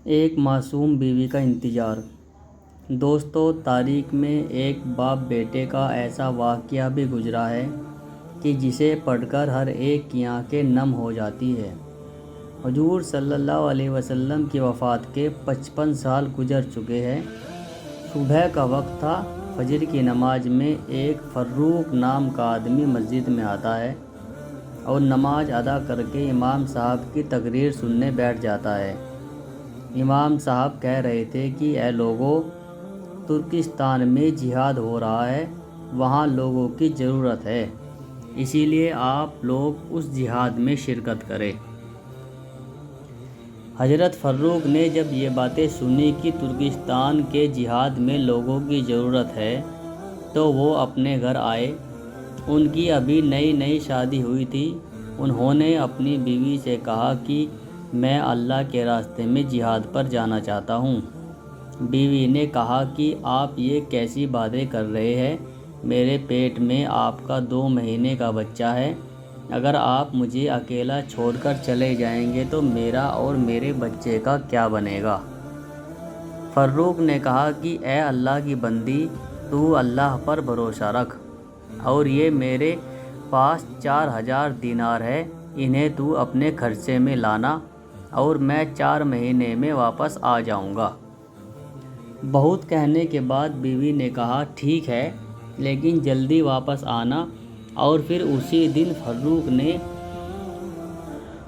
ایک معصوم بیوی کا انتظار۔ دوستو، تاریخ میں ایک باپ بیٹے کا ایسا واقعہ بھی گزرا ہے کہ جسے پڑھ کر ہر ایک کی آنکھیں نم ہو جاتی ہے۔ حضور صلی اللہ علیہ وسلم کی وفات کے 55 سال گزر چکے ہیں۔ صبح کا وقت تھا۔ فجر کی نماز میں ایک فروخ نام کا آدمی مسجد میں آتا ہے اور نماز ادا کر کے امام صاحب کی تقریر سننے بیٹھ جاتا ہے۔ امام صاحب کہہ رہے تھے کہ اے لوگو، ترکستان میں جہاد ہو رہا ہے، وہاں لوگوں کی ضرورت ہے، اسی لیے آپ لوگ اس جہاد میں شرکت کریں۔ حضرت فروخ نے جب یہ باتیں سنی کہ ترکستان کے جہاد میں لوگوں کی ضرورت ہے تو وہ اپنے گھر آئے۔ ان کی ابھی نئی شادی ہوئی تھی۔ انہوں نے اپنی بیوی سے کہا کہ میں اللہ کے راستے میں جہاد پر جانا چاہتا ہوں۔ بیوی نے کہا کہ آپ یہ کیسی باتیں کر رہے ہیں؟ میرے پیٹ میں آپ کا 2 مہینے کا بچہ ہے۔ اگر آپ مجھے اکیلا چھوڑ کر چلے جائیں گے تو میرا اور میرے بچے کا کیا بنے گا؟ فروخ نے کہا کہ اے اللہ کی بندی، تو اللہ پر بھروسہ رکھ، اور یہ میرے پاس 4000 دینار ہے، انہیں تو اپنے خرچے میں لانا اور میں 4 مہینے میں واپس آ جاؤں گا۔ بہت کہنے کے بعد بیوی نے کہا ٹھیک ہے، لیکن جلدی واپس آنا۔ اور پھر اسی دن فروخ نے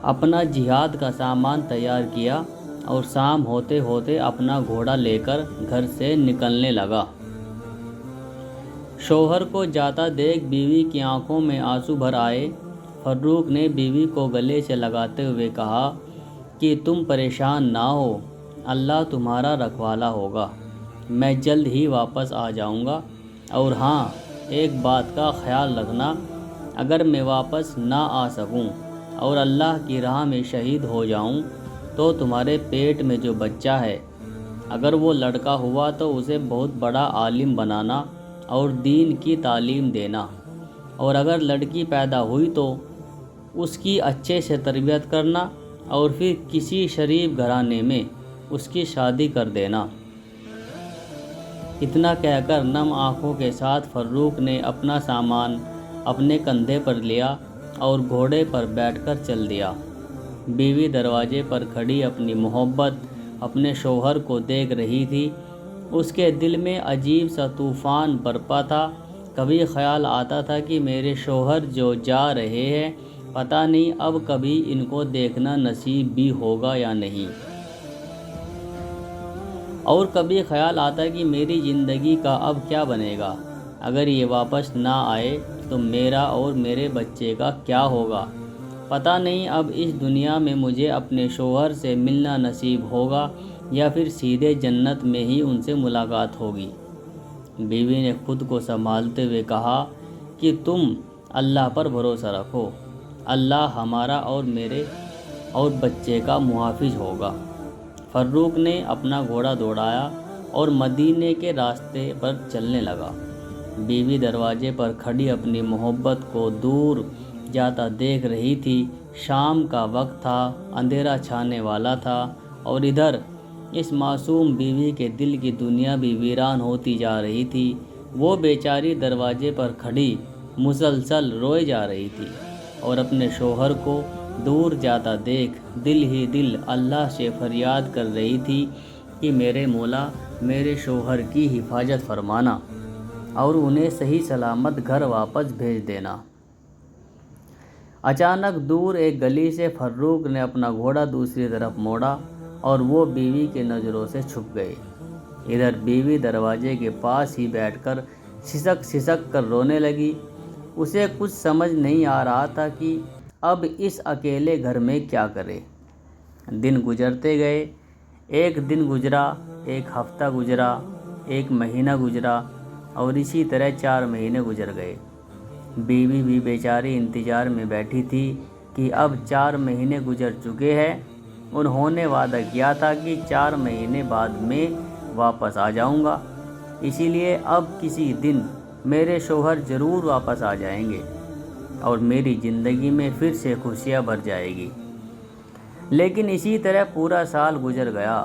اپنا جہاد کا سامان تیار کیا اور شام ہوتے ہوتے اپنا گھوڑا لے کر گھر سے نکلنے لگا۔ شوہر کو جاتا دیکھ بیوی کی آنکھوں میں آنسو بھر آئے۔ فروخ نے بیوی کو گلے سے لگاتے ہوئے کہا کہ تم پریشان نہ ہو، اللہ تمہارا رکھوالا ہوگا، میں جلد ہی واپس آ جاؤں گا۔ اور ہاں، ایک بات کا خیال رکھنا، اگر میں واپس نہ آ سکوں اور اللہ کی راہ میں شہید ہو جاؤں تو تمہارے پیٹ میں جو بچہ ہے، اگر وہ لڑکا ہوا تو اسے بہت بڑا عالم بنانا اور دین کی تعلیم دینا، اور اگر لڑکی پیدا ہوئی تو اس کی اچھے سے تربیت کرنا اور پھر کسی شریف گھرانے میں اس کی شادی کر دینا۔ اتنا کہہ کر نم آنکھوں کے ساتھ فروخ نے اپنا سامان اپنے کندھے پر لیا اور گھوڑے پر بیٹھ کر چل دیا۔ بیوی دروازے پر کھڑی اپنی محبت اپنے شوہر کو دیکھ رہی تھی۔ اس کے دل میں عجیب سا طوفان برپا تھا۔ کبھی خیال آتا تھا کہ میرے شوہر جو جا رہے ہیں، پتہ نہیں اب کبھی ان کو دیکھنا نصیب بھی ہوگا یا نہیں، اور کبھی خیال آتا کہ میری زندگی کا اب کیا بنے گا؟ اگر یہ واپس نہ آئے تو میرا اور میرے بچے کا کیا ہوگا؟ پتہ نہیں اب اس دنیا میں مجھے اپنے شوہر سے ملنا نصیب ہوگا یا پھر سیدھے جنت میں ہی ان سے ملاقات ہوگی۔ بیوی نے خود کو سنبھالتے ہوئے کہا کہ تم اللہ پر بھروسہ رکھو، اللہ ہمارا اور میرے اور بچے کا محافظ ہوگا۔ فروخ نے اپنا گھوڑا دوڑایا اور مدینے کے راستے پر چلنے لگا۔ بیوی دروازے پر کھڑی اپنی محبت کو دور جاتا دیکھ رہی تھی۔ شام کا وقت تھا، اندھیرا چھانے والا تھا، اور ادھر اس معصوم بیوی کے دل کی دنیا بھی ویران ہوتی جا رہی تھی۔ وہ بیچاری دروازے پر کھڑی مسلسل روئے جا رہی تھی اور اپنے شوہر کو دور جاتا دیکھ دل ہی دل اللہ سے فریاد کر رہی تھی کہ میرے مولا، میرے شوہر کی حفاظت فرمانا اور انہیں صحیح سلامت گھر واپس بھیج دینا۔ اچانک دور ایک گلی سے فروخ نے اپنا گھوڑا دوسری طرف موڑا اور وہ بیوی کی نظروں سے چھپ گئے۔ ادھر بیوی دروازے کے پاس ہی بیٹھ کر سسک کر رونے لگی۔ اسے کچھ سمجھ نہیں آ رہا تھا کہ اب اس اکیلے گھر میں کیا کرے۔ دن گزرتے گئے۔ ایک دن گزرا، ایک ہفتہ گزرا، ایک مہینہ گزرا، اور اسی طرح 4 مہینے گزر گئے۔ بیوی بھی بیچاری انتظار میں بیٹھی تھی کہ اب 4 مہینے گزر چکے ہیں۔ انہوں نے وعدہ کیا تھا کہ 4 مہینے بعد میں واپس آ جاؤں گا، اسی لیے اب کسی دن میرے شوہر ضرور واپس آ جائیں گے اور میری زندگی میں پھر سے خوشیاں بھر جائے گی۔ لیکن اسی طرح پورا سال گزر گیا۔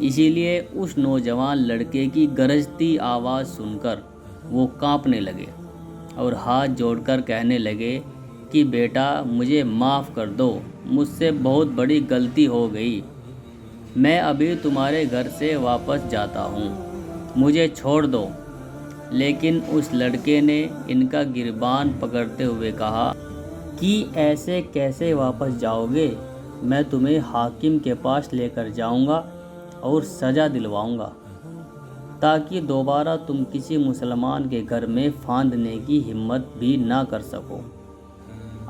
اسی لیے اس نوجوان لڑکے کی گرجتی آواز سن کر وہ کانپنے لگے اور ہاتھ جوڑ کر کہنے لگے کہ بیٹا مجھے معاف کر دو، مجھ سے بہت بڑی غلطی ہو گئی، میں ابھی تمہارے گھر سے واپس جاتا ہوں، مجھے چھوڑ دو۔ لیکن اس لڑکے نے ان کا گریبان پکڑتے ہوئے کہا کہ ایسے کیسے واپس جاؤ گے؟ میں تمہیں حاکم کے پاس لے کر جاؤں گا اور سزا دلواؤں گا تاکہ دوبارہ تم کسی مسلمان کے گھر میں پھاندنے کی ہمت بھی نہ کر سکو۔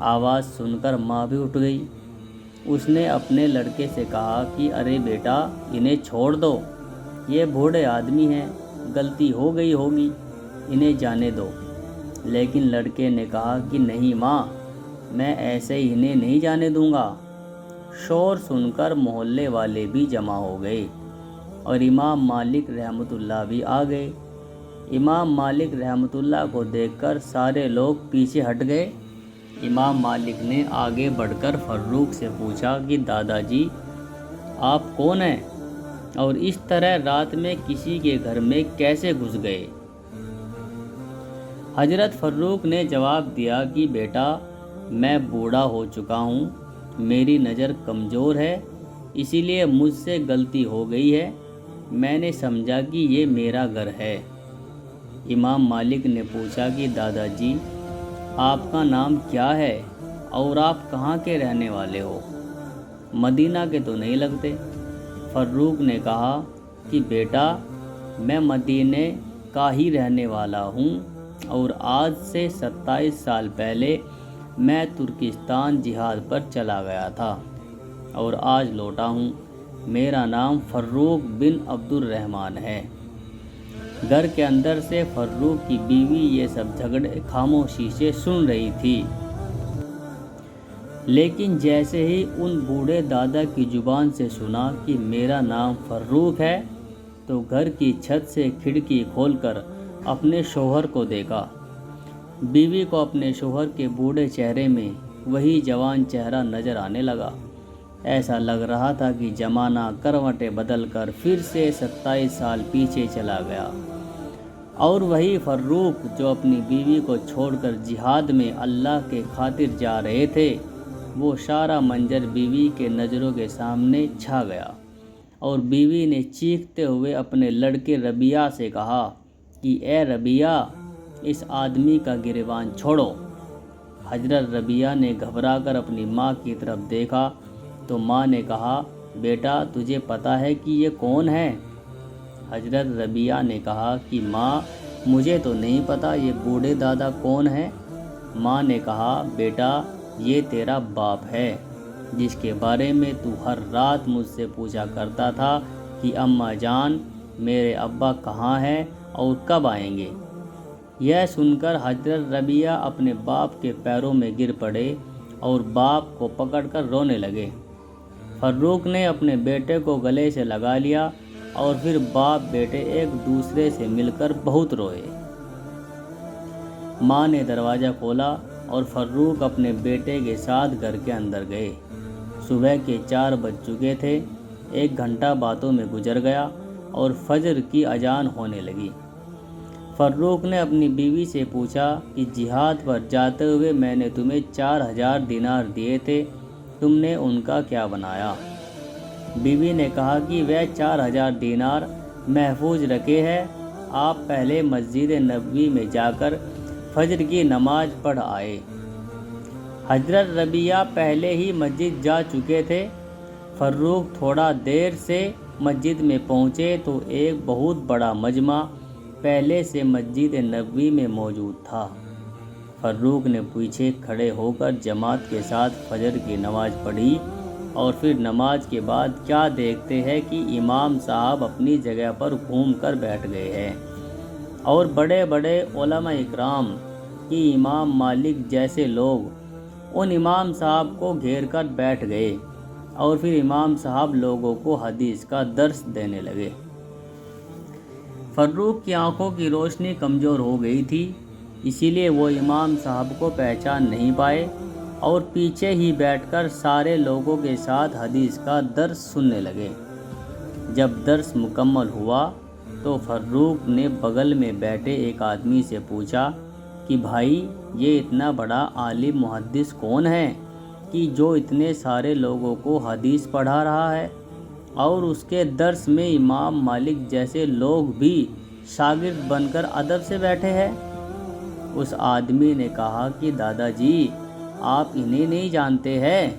آواز سن کر ماں بھی اٹھ گئی۔ اس نے اپنے لڑکے سے کہا کہ ارے بیٹا انہیں چھوڑ دو، یہ بوڑھے آدمی ہیں، غلطی ہو گئی ہوگی، انہیں جانے دو۔ لیکن لڑکے نے کہا کہ نہیں ماں، میں ایسے ہی انہیں نہیں جانے دوں گا۔ شور سن کر محلے والے بھی جمع ہو گئے اور امام مالک رحمۃ اللہ بھی آ گئے۔ امام مالک رحمۃ اللہ کو دیکھ کر سارے لوگ پیچھے ہٹ گئے۔ امام مالک نے آگے بڑھ کر فروخ سے پوچھا کہ دادا جی آپ کون ہیں اور اس طرح رات میں کسی کے گھر میں کیسے گھس گئے؟ حضرت فروخ نے جواب دیا کہ بیٹا میں بوڑھا ہو چکا ہوں، میری نظر کمزور ہے، اسی لیے مجھ سے غلطی ہو گئی ہے، میں نے سمجھا کہ یہ میرا گھر ہے۔ امام مالک نے پوچھا کہ دادا جی آپ کا نام کیا ہے اور آپ کہاں کے رہنے والے ہو؟ مدینہ کے تو نہیں لگتے۔ فروخ نے کہا کہ بیٹا میں مدینے کا ہی رہنے والا ہوں اور آج سے 27 سال پہلے میں ترکستان جہاد پر چلا گیا تھا اور آج لوٹا ہوں، میرا نام فروخ بن عبد الرحمن ہے۔ گھر کے اندر سے فروخ کی بیوی یہ سب جھگڑے خاموشی سے سن رہی تھی، لیکن جیسے ہی ان بوڑھے دادا کی زبان سے سنا کہ میرا نام فروخ ہے تو گھر کی چھت سے کھڑکی کھول کر اپنے شوہر کو دیکھا۔ بیوی کو اپنے شوہر کے بوڑھے چہرے میں وہی جوان چہرہ نظر آنے لگا، ایسا لگ رہا تھا کہ زمانہ کروٹیں بدل کر پھر سے 27 سال پیچھے چلا گیا، اور وہی فروخ جو اپنی بیوی کو چھوڑ کر جہاد میں اللہ کے خاطر جا رہے تھے، وہ سارا منظر بیوی کے نظروں کے سامنے چھا گیا، اور بیوی نے چیختے ہوئے اپنے لڑکے ربیعہ سے کہا کہ اے ربیعہ اس آدمی کا گریبان چھوڑو۔ حضرت ربیعہ نے گھبرا کر اپنی ماں کی طرف دیکھا تو ماں نے کہا بیٹا تجھے پتہ ہے کہ یہ کون ہے؟ حضرت ربیعہ نے کہا کہ ماں مجھے تو نہیں پتہ یہ بوڑھے دادا کون ہے۔ ماں نے کہا بیٹا یہ تیرا باپ ہے جس کے بارے میں تو ہر رات مجھ سے پوچھا کرتا تھا کہ اماں جان میرے ابا کہاں ہیں اور کب آئیں گے۔ یہ سن کر حضرت ربیعہ اپنے باپ کے پیروں میں گر پڑے اور باپ کو پکڑ کر رونے لگے۔ فروخ نے اپنے بیٹے کو گلے سے لگا لیا اور پھر باپ بیٹے ایک دوسرے سے مل کر بہت روئے۔ ماں نے دروازہ کھولا اور فروخ اپنے بیٹے کے ساتھ گھر کے اندر گئے۔ صبح کے 4 بج چکے تھے، 1 گھنٹہ باتوں میں گزر گیا اور فجر کی اذان ہونے لگی۔ فروخ نے اپنی بیوی سے پوچھا کہ جہاد پر جاتے ہوئے میں نے تمہیں 4000 دینار دیے تھے، تم نے ان کا کیا بنایا؟ بیوی نے کہا کہ وہ 4000 دینار محفوظ رکھے ہیں، آپ پہلے مسجد نبوی میں جا کر فجر کی نماز پڑھ آئے۔ حضرت ربیعہ پہلے ہی مسجد جا چکے تھے۔ فروخ تھوڑا دیر سے مسجد میں پہنچے تو ایک بہت بڑا مجمع پہلے سے مسجد نبوی میں موجود تھا۔ فروخ نے پیچھے کھڑے ہو کر جماعت کے ساتھ فجر کی نماز پڑھی اور پھر نماز کے بعد کیا دیکھتے ہیں کہ امام صاحب اپنی جگہ پر گھوم کر بیٹھ گئے ہیں اور بڑے بڑے علماء اکرام کی امام مالک جیسے لوگ ان امام صاحب کو گھیر کر بیٹھ گئے اور پھر امام صاحب لوگوں کو حدیث کا درس دینے لگے۔ فروخ کی آنکھوں کی روشنی کمزور ہو گئی تھی، اسی لیے وہ امام صاحب کو پہچان نہیں پائے اور پیچھے ہی بیٹھ کر سارے لوگوں کے ساتھ حدیث کا درس سننے لگے۔ جب درس مکمل ہوا تو فروخ نے بغل میں بیٹھے ایک آدمی سے پوچھا کہ بھائی یہ اتنا بڑا عالم محدث کون ہے کہ جو اتنے سارے لوگوں کو حدیث پڑھا رہا ہے اور اس کے درس میں امام مالک جیسے لوگ بھی شاگرد بن کر ادب سے بیٹھے ہیں؟ اس آدمی نے کہا کہ دادا جی آپ انہیں نہیں جانتے ہیں؟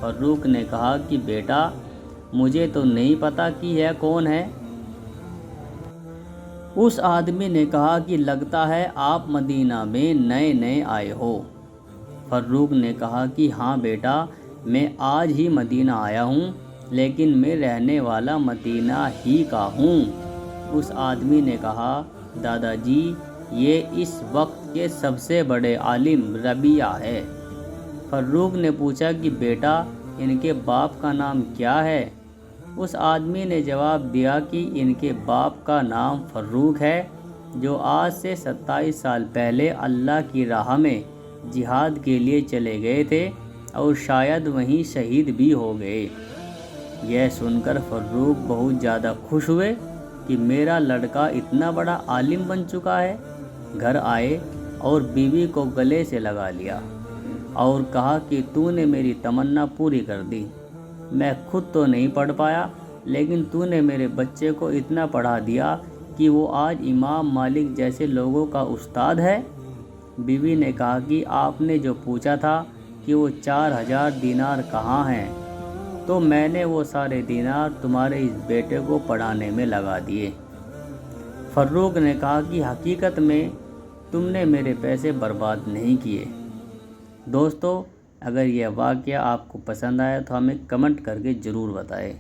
فروخ نے کہا کہ بیٹا مجھے تو نہیں پتہ کہ یہ کون ہے۔ اس آدمی نے کہا کہ لگتا ہے آپ مدینہ میں نئے نئے آئے ہو۔ فروخ نے کہا کہ ہاں بیٹا میں آج ہی مدینہ آیا ہوں، لیکن میں رہنے والا مدینہ ہی کا ہوں۔ اس آدمی نے کہا دادا جی یہ اس وقت کے سب سے بڑے عالم ربیعہ ہے۔ فروخ نے پوچھا کہ بیٹا ان کے باپ کا نام کیا ہے؟ اس آدمی نے جواب دیا کہ ان کے باپ کا نام فروخ ہے، جو آج سے 27 سال پہلے اللہ کی راہ میں جہاد کے لیے چلے گئے تھے اور شاید وہیں شہید بھی ہو گئے۔ یہ سن کر فروخ بہت زیادہ خوش ہوئے کہ میرا لڑکا اتنا بڑا عالم بن چکا ہے۔ گھر آئے اور بیوی کو گلے سے لگا لیا اور کہا کہ تو نے میری تمنا پوری کر دی۔ میں خود تو نہیں پڑھ پایا، لیکن تو نے میرے بچے کو اتنا پڑھا دیا کہ وہ آج امام مالک جیسے لوگوں کا استاد ہے۔ بیوی نے کہا کہ آپ نے جو پوچھا تھا کہ وہ 4000 دینار کہاں ہیں، تو میں نے وہ سارے دینار تمہارے اس بیٹے کو پڑھانے میں لگا دیے۔ فروخ نے کہا کہ حقیقت میں تم نے میرے پیسے برباد نہیں کیے۔ دوستو اگر یہ واقعہ آپ کو پسند آیا تو ہمیں کمنٹ کر کے ضرور بتائیں۔